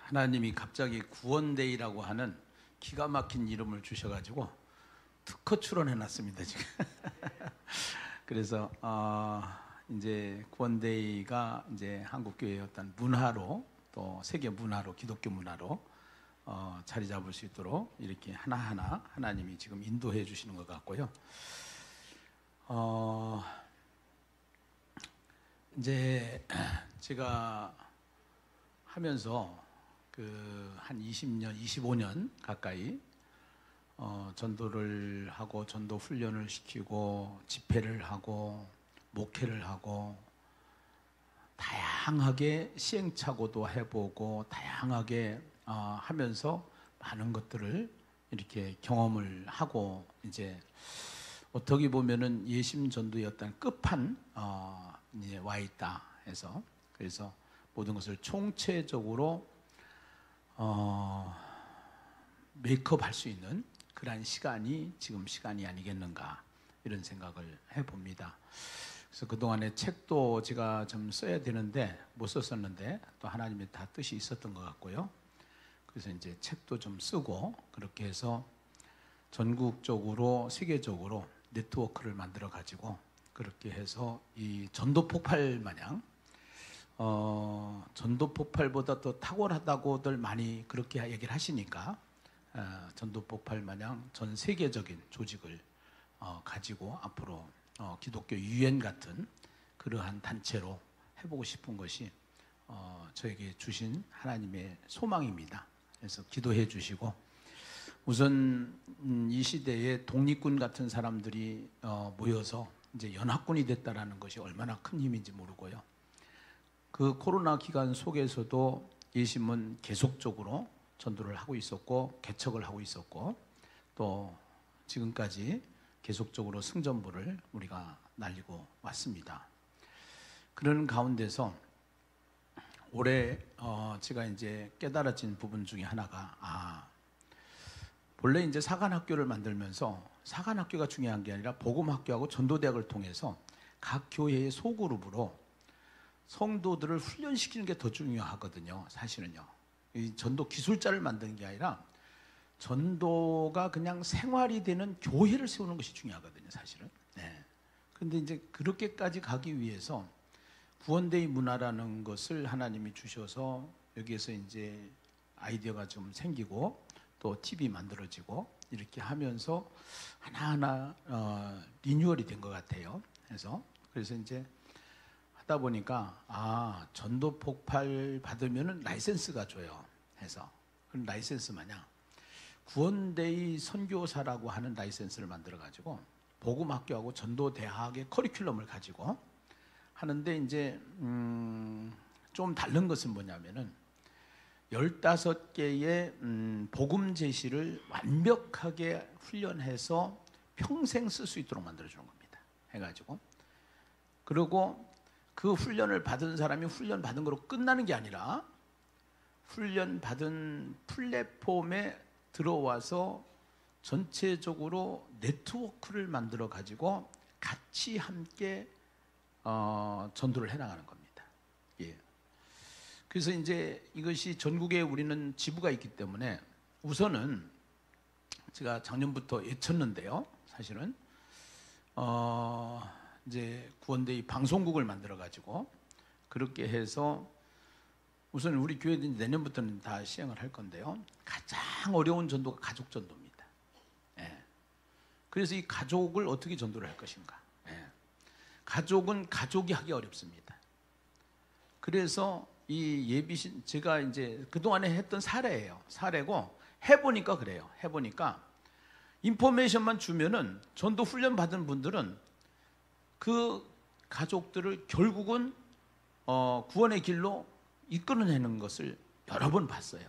하나님이 갑자기 구원데이라고 하는 기가 막힌 이름을 주셔가지고 특허 출원해놨습니다 지금. 그래서 이제 구원데이가 이제 한국교회의 어떤 문화로, 또 세계 문화로, 기독교 문화로 자리 잡을 수 있도록 이렇게 하나하나 하나님이 지금 인도해 주시는 것 같고요. 이제 제가 하면서 한 20년, 25년 가까이 전도를 하고 전도 훈련을 시키고 집회를 하고 목회를 하고 다양하게 시행착오도 해보고 다양하게 하면서 많은 것들을 이렇게 경험을 하고 이제 어떻게 보면은 예심 전도의 어떤 끝판 이제 와 있다 해서, 그래서 모든 것을 총체적으로 메이크업 할 수 있는 그러한 시간이 지금 시간이 아니겠는가 이런 생각을 해봅니다. 그래서 그동안에 책도 제가 좀 써야 되는데 못 썼었는데 또 하나님의 다 뜻이 있었던 것 같고요. 그래서 이제 책도 좀 쓰고 그렇게 해서 전국적으로 세계적으로 네트워크를 만들어 가지고 그렇게 해서 이 전도 폭발 마냥 전도 폭발보다 더 탁월하다고들 많이 그렇게 얘기를 하시니까 전도 폭발 마냥 전 세계적인 조직을 가지고 앞으로 기독교 유엔 같은 그러한 단체로 해보고 싶은 것이 저에게 주신 하나님의 소망입니다. 그래서 기도해 주시고, 우선 이 시대에 독립군 같은 사람들이 모여서 이제 연합군이 됐다라는 것이 얼마나 큰 힘인지 모르고요. 그 코로나 기간 속에서도 예심은 계속적으로 전도를 하고 있었고 개척을 하고 있었고 또 지금까지 계속적으로 승전보를 우리가 날리고 왔습니다. 그런 가운데서 올해 제가 이제 깨달아진 부분 중에 하나가 본래 이제 사관학교를 만들면서 사관학교가 중요한 게 아니라 복음학교하고 전도대학을 통해서 각 교회의 소그룹으로 성도들을 훈련시키는 게 더 중요하거든요. 사실은요. 이 전도 기술자를 만드는 게 아니라 전도가 그냥 생활이 되는 교회를 세우는 것이 중요하거든요. 사실은. 네. 근데 이제 그렇게까지 가기 위해서 구원데이 문화라는 것을 하나님이 주셔서 여기에서 이제 아이디어가 좀 생기고 또 TV 만들어지고 이렇게 하면서 하나하나 리뉴얼이 된 것 같아요. 그래서 이제 하다 보니까 전도 폭발 받으면은 라이센스가 줘요. 그럼 라이센스 마냥 구원데이 선교사라고 하는 라이센스를 만들어 가지고 복음학교하고 전도대학의 커리큘럼을 가지고 하는데 이제 좀 다른 것은 뭐냐면은 15개의 복음 제시를 완벽하게 훈련해서 평생 쓸 수 있도록 만들어주는 겁니다. 해가지고 그리고 그 훈련을 받은 사람이 훈련 받은 거로 끝나는 게 아니라 훈련 받은 플랫폼에 들어와서 전체적으로 네트워크를 만들어 가지고 같이 함께 전도를 해나가는 겁니다. 예. 그래서 이제 이것이 전국에 우리는 지부가 있기 때문에 우선은 제가 작년부터 외쳤는데요. 사실은 이제 구원데이 방송국을 만들어 가지고 그렇게 해서 우선 우리 교회는 내년부터는 다 시행을 할 건데요. 가장 어려운 전도가 가족 전도입니다. 예. 그래서 이 가족을 어떻게 전도를 할 것인가? 예. 가족은 가족이 하기 어렵습니다. 그래서 이 예비신 제가 이제 그동안에 했던 사례고 해보니까 그래요. 해보니까 인포메이션만 주면은 전도 훈련 받은 분들은 그 가족들을 결국은 구원의 길로 이끌어내는 것을 여러 번 봤어요.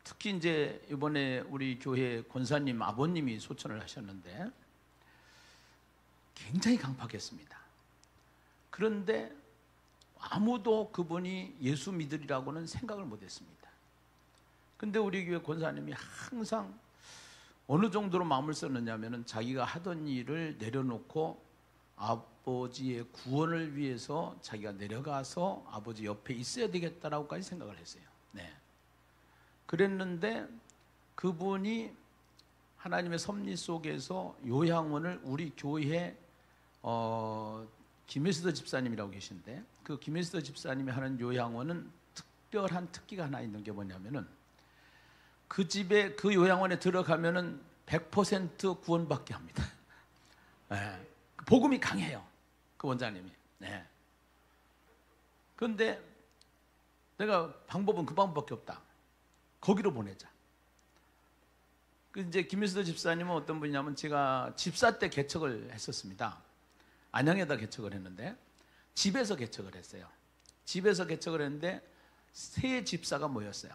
특히 이제 이번에 우리 교회 권사님 아버님이 소천을 하셨는데 굉장히 강팍했습니다. 그런데 아무도 그분이 예수 믿으리라고는 생각을 못했습니다. 근데 우리 교회 권사님이 항상 어느 정도로 마음을 썼느냐면은 자기가 하던 일을 내려놓고 아버지의 구원을 위해서 자기가 내려가서 아버지 옆에 있어야 되겠다라고까지 생각을 했어요. 네. 그랬는데 그분이 하나님의 섭리 속에서 요양원을 우리 교회 김혜수도 집사님이라고 계신데, 그 김혜수도 집사님이 하는 요양원은 특별한 특기가 하나 있는 게 뭐냐면은, 그 집에 그 요양원에 들어가면은 100% 구원받게 합니다. 네. 복음이 강해요, 그 원장님이. 네. 그런데 내가 방법은 그 방법밖에 없다. 거기로 보내자. 그 이제 김일수도 집사님은 어떤 분이냐면, 제가 집사 때 개척을 했었습니다. 안양에다 개척을 했는데 집에서 개척을 했어요. 집에서 개척을 했는데 세 집사가 모였어요.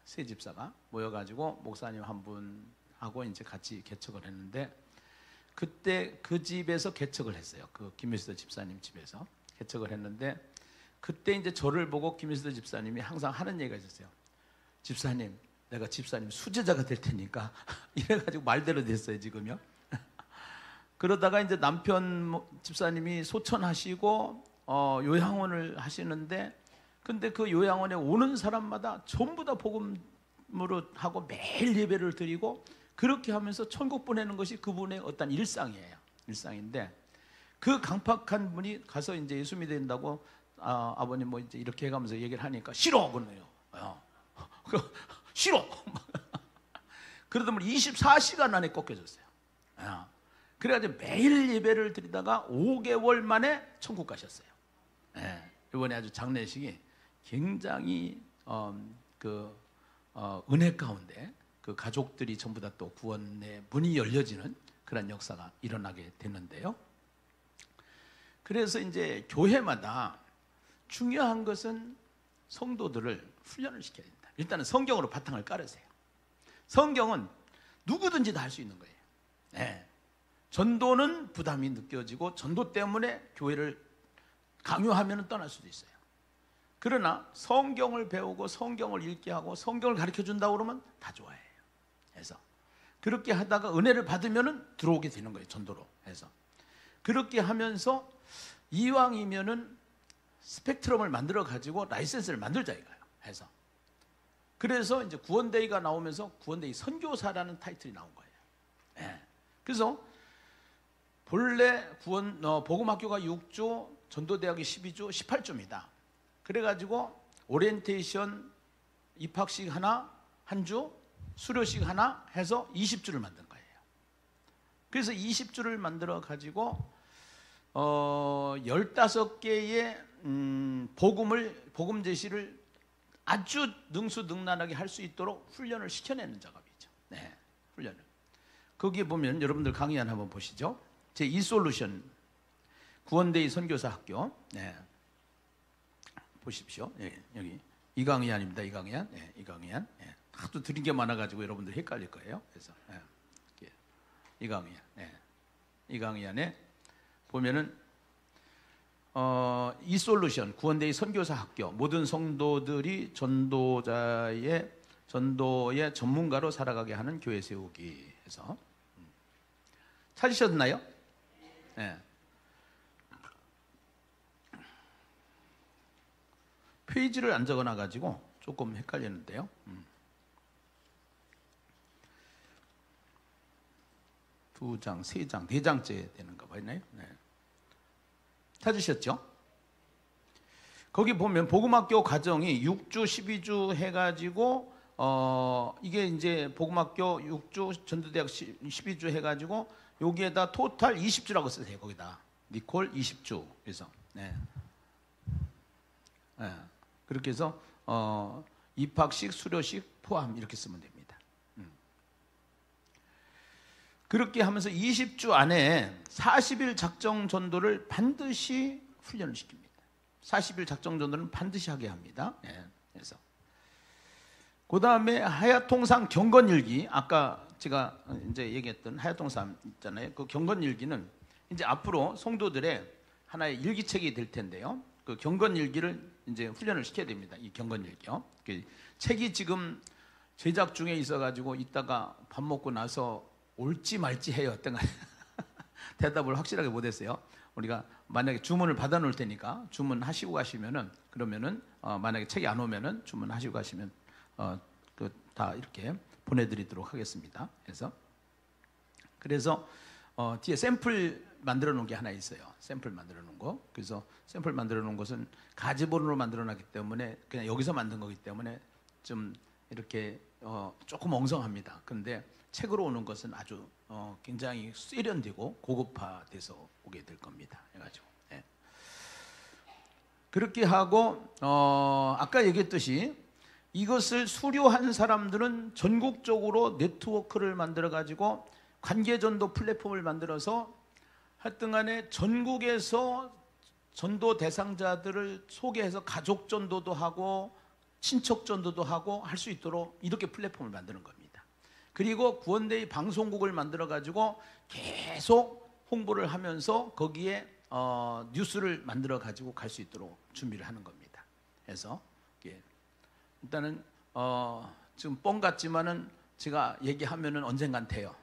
세 집사가 모여가지고 목사님 한 분하고 이제 같이 개척을 했는데, 그때 그 집에서 개척을 했어요. 그 김일수도 집사님 집에서 개척을 했는데, 그때 이제 저를 보고 김일수도 집사님이 항상 하는 얘기가 있었어요. 집사님, 내가 집사님 수제자가 될 테니까 이래가지고 말대로 됐어요, 지금요. 그러다가 이제 남편 집사님이 소천하시고 요양원을 하시는데, 근데 그 요양원에 오는 사람마다 전부 다 복음으로 하고 매일 예배를 드리고 그렇게 하면서 천국 보내는 것이 그분의 어떤 일상이에요. 일상인데, 그 강팍한 분이 가서 이제 예수 믿는다고 아버님 뭐 이제 이렇게 해가면서 얘기를 하니까 싫어 그러네요. 싫어. 그러다 보니 24시간 안에 꺾여졌어요. 그래가지고 매일 예배를 드리다가 5개월 만에 천국 가셨어요. 이번에 아주 장례식이 굉장히 은혜 가운데 그 가족들이 전부 다 또 구원의 문이 열려지는 그런 역사가 일어나게 됐는데요. 그래서 이제 교회마다 중요한 것은 성도들을 훈련을 시켜야 된다. 일단은 성경으로 바탕을 깔으세요. 성경은 누구든지 다 할 수 있는 거예요. 네. 전도는 부담이 느껴지고 전도 때문에 교회를 강요하면 떠날 수도 있어요. 그러나 성경을 배우고 성경을 읽게 하고 성경을 가르쳐 준다고 그러면 다 좋아해요. 그래서 그렇게 하다가 은혜를 받으면 들어오게 되는 거예요, 전도로 해서. 그렇게 하면서 이왕이면은 스펙트럼을 만들어 가지고 라이센스를 만들자 이거예요. 해서 그래서 이제 구원데이가 나오면서 구원데이 선교사라는 타이틀이 나온 거예요. 네. 그래서 본래 복음학교가 6주, 전도대학이 12주, 18주입니다. 그래가지고 오리엔테이션 입학식 하나, 한 주, 수료식 하나 해서 20주를 만든 거예요. 그래서 20주를 만들어 가지고 15개의 복음 제시를 아주 능수능란하게 할 수 있도록 훈련을 시켜내는 작업이죠. 네, 훈련을. 거기에 보면 여러분들 강의 한번 보시죠. 제 이솔루션 구원데이 선교사 학교. 네. 보십시오. 네, 여기 이강희안입니다. 이강희안. 네, 이강희안. 네. 하도 드린 게 많아가지고 여러분들 헷갈릴 거예요. 그래서 네. 이강희안. 네. 이강희안에 보면은 이솔루션 구원데이 선교사 학교, 모든 성도들이 전도의 전문가로 살아가게 하는 교회 세우기 해서 찾으셨나요? 네. 페이지를 안 적어놔 가지고 조금 헷갈리는데요. 2장, 3장, 4장째 되는가 봐요. 네. 찾으셨죠? 거기 보면 복음학교 과정이 6주, 12주 해가지고 이게 이제 복음학교 6주, 전도대학 12주 해가지고 여기에다 토탈 20주라고 쓰세요. 거기다 니콜 20주. 그래서 네. 네. 그렇게 해서 입학식, 수료식 포함 이렇게 쓰면 됩니다. 그렇게 하면서 20주 안에 40일 작정 전도를 반드시 훈련을 시킵니다. 40일 작정 전도는 반드시 하게 합니다. 네. 그래서 그 다음에 하야통상 경건일기, 아까 제가 이제 얘기했던 하야통상 있잖아요. 그 경건일기는 이제 앞으로 성도들의 하나의 일기책이 될 텐데요. 그 경건일기를 이제 훈련을 시켜야 됩니다. 이 경건일기요. 그 책이 지금 제작 중에 있어가지고 이따가 밥 먹고 나서 올지 말지 해요. 어떤가? 대답을 확실하게 못했어요. 우리가 만약에 주문을 받아 놓을 테니까 주문하시고 가시면은, 그러면은 만약에 책이 안 오면은 주문하시고 가시면 다 이렇게 보내드리도록 하겠습니다. 그래서 뒤에 샘플 만들어 놓은 게 하나 있어요. 샘플 만들어 놓은 거. 그래서 샘플 만들어 놓은 것은 가지본으로 만들어 놨기 때문에 그냥 여기서 만든 거기 때문에 좀 이렇게 조금 엉성합니다. 그런데 책으로 오는 것은 아주 굉장히 세련되고 고급화돼서 오게 될 겁니다. 해가지고 그렇게 하고 아까 얘기했듯이 이것을 수료한 사람들은 전국적으로 네트워크를 만들어 가지고 관계전도 플랫폼을 만들어서 하여튼 간에 전국에서 전도 대상자들을 소개해서 가족 전도도 하고 친척 전도도 하고 할 수 있도록 이렇게 플랫폼을 만드는 겁니다. 그리고 구원데이 방송국을 만들어 가지고 계속 홍보를 하면서 거기에 뉴스를 만들어 가지고 갈 수 있도록 준비를 하는 겁니다. 그래서 일단은 지금 뻥 같지만은 제가 얘기하면은 언젠간 돼요.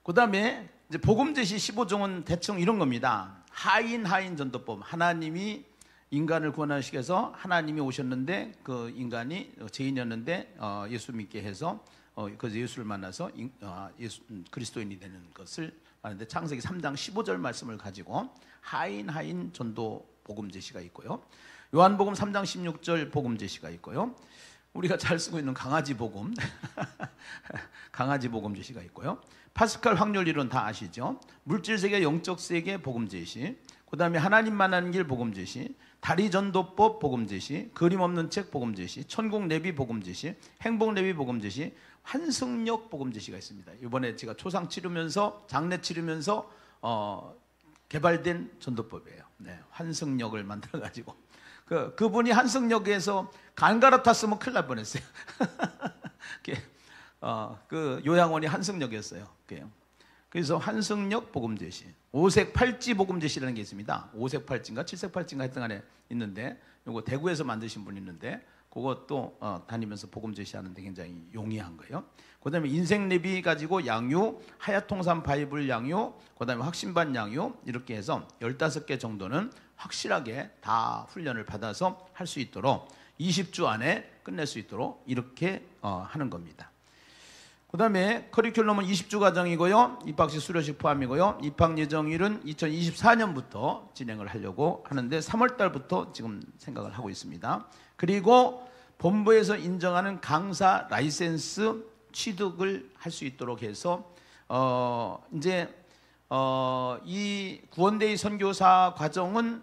그 다음에 이제 복음제시 15종은 대충 이런 겁니다. 하인 전도법. 하나님이 인간을 구원하시기 위해서 하나님이 오셨는데 그 인간이 죄인이었는데 예수 믿게 해서 그래서 예수를 만나서 그리스도인이 되는 것을 말하는데 창세기 3장 15절 말씀을 가지고 하인 전도 복음 제시가 있고요. 요한복음 3장 16절 복음 제시가 있고요. 우리가 잘 쓰고 있는 강아지 복음 강아지 복음 제시가 있고요. 파스칼 확률 이론 다 아시죠? 물질 세계, 영적 세계 복음 제시. 그다음에 하나님 만나는 길 복음 제시, 다리 전도법 복음 제시, 그림 없는 책 복음 제시, 천국 내비 복음 제시, 행복 내비 복음 제시, 환승역 복음 제시가 있습니다. 이번에 제가 초상 치르면서 장례 치르면서 개발된 전도법이에요. 환승역을 만들어 가지고 그분이 환승역에서 간 갈아탔으면 큰일 날 뻔했어요. 그 요양원이 환승역이었어요. 그래서 환승역 복음 제시, 오색 팔찌 복음 제시라는 게 있습니다. 오색 팔찌인가 칠색 팔찌인가 했던 간에 있는데 요거 대구에서 만드신 분이 있는데 그것도 다니면서 복음 제시하는데 굉장히 용이한 거예요. 그 다음에 인생 내비 가지고 양육, 하야통산 바이블 양육, 그 다음에 확신반 양육 이렇게 해서 15개 정도는 확실하게 다 훈련을 받아서 할 수 있도록 20주 안에 끝낼 수 있도록 이렇게 하는 겁니다. 그 다음에 커리큘럼은 20주 과정이고요. 입학식 수료식 포함이고요. 입학 예정일은 2024년부터 진행을 하려고 하는데 3월 달부터 지금 생각을 하고 있습니다. 그리고 본부에서 인정하는 강사 라이센스 취득을 할 수 있도록 해서 이 구원데이 선교사 과정은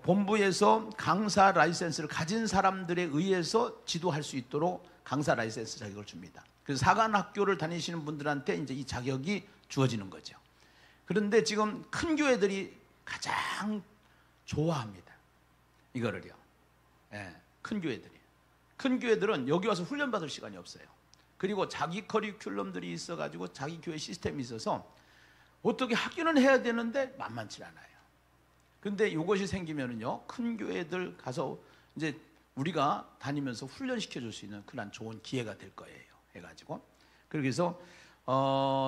본부에서 강사 라이센스를 가진 사람들에 의해서 지도할 수 있도록 강사 라이센스 자격을 줍니다. 그래서 사관학교를 다니시는 분들한테 이제 이 자격이 주어지는 거죠. 그런데 지금 큰 교회들이 가장 좋아합니다. 이거를요. 큰 교회들이. 큰 교회들은 여기 와서 훈련 받을 시간이 없어요. 그리고 자기 커리큘럼들이 있어가지고 자기 교회 시스템이 있어서 어떻게 하기는 해야 되는데 만만치 않아요. 근데 이것이 생기면은요, 큰 교회들 가서 이제 우리가 다니면서 훈련시켜 줄 수 있는 그런 좋은 기회가 될 거예요. 해가지고. 그래서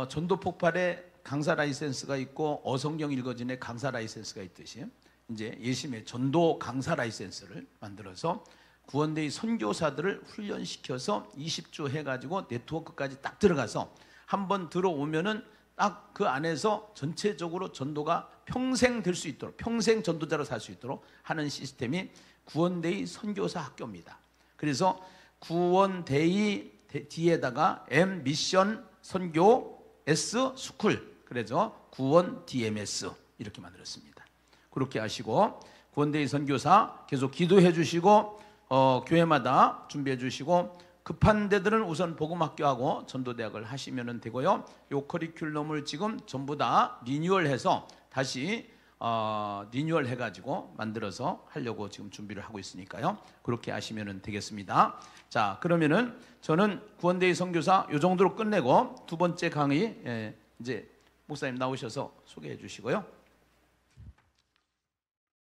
전도 폭발에 강사 라이센스가 있고 어성경 읽어진의 강사 라이센스가 있듯이 이제 예심의 전도 강사 라이센스를 만들어서 구원데이 선교사들을 훈련시켜서 20주 해가지고 네트워크까지 딱 들어가서 한번 들어오면은 딱 그 안에서 전체적으로 전도가 평생 될 수 있도록, 평생 전도자로 살 수 있도록 하는 시스템이 구원데이 선교사 학교입니다. 그래서 구원데이 D에다가 M 미션 선교 S 스쿨, 그래서 구원 DMS 이렇게 만들었습니다. 그렇게 하시고 구원데이 선교사 계속 기도해 주시고 교회마다 준비해 주시고 급한 데들은 우선 복음학교하고 전도대학을 하시면 되고요. 요 커리큘럼을 지금 전부 다 리뉴얼해서 다시 리뉴얼 해가지고 만들어서 하려고 지금 준비를 하고 있으니까요. 그렇게 하시면 되겠습니다. 자, 그러면은 저는 구원데이 선교사 요 정도로 끝내고 두 번째 강의 이제 목사님 나오셔서 소개해 주시고요.